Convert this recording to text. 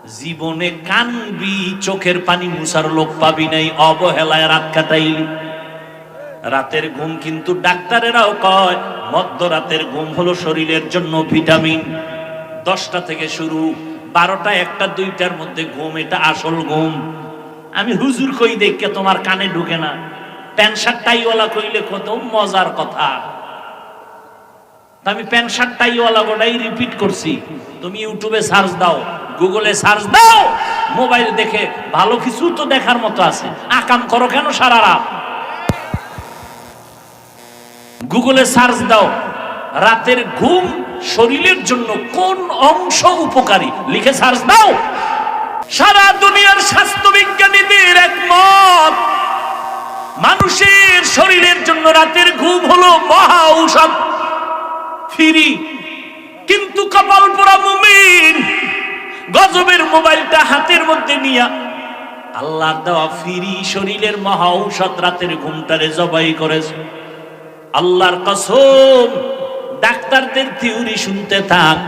জীবনে কানবি, চোখের পানি মুছার লোক পাবি নাই, অবহেলায় রাত কাটাইলি। রাতের ঘুম কিন্তু ডাক্তারেরাও কয় মধ্যরাতের ঘুম হলো শরীরের জন্য ভিটামিন। 10টা থেকে শুরু, 12টা 1টা 2টার মধ্যে ঘুম, এটা আসল ঘুম। আমি হুজুর কই দেখে তোমার কানে ঢুকে না, প্যান্ট শার্ট টাইওয়ালা কইলে কত মজার কথা। আমি প্যান্ট শার্ট টাইওয়ালা গোটাই রিপিট করছি। তুমি ইউটিউবে সার্চ দাও, গুগলে সার্চ দাও, মোবাইল দেখে ভালো কিছু তো দেখার মতো আছে। আকাম করো কেন সারা রাত? গুগলে সার্চ দাও রাতের ঘুম শরীরের জন্য কোন অংশ উপকারী, লিখে সার্চ দাও। সারা দুনিয়ার স্বাস্থ্য বিজ্ঞানীদের একমত, মানুষের শরীরের জন্য রাতের ঘুম হলো মহা ঔষধ, ফ্রি। কিন্তু কপাল পোড়া মুমিন গজবের মোবাইলটা হাতের মধ্যে নিয়া আল্লাহর দেওয়া ফ্রি শরীরের মহা ঔষধ রাতের ঘুমটারে জবাই করেছে। আল্লাহর কসম, ডাক্তারদের থিওরি শুনতে থাক,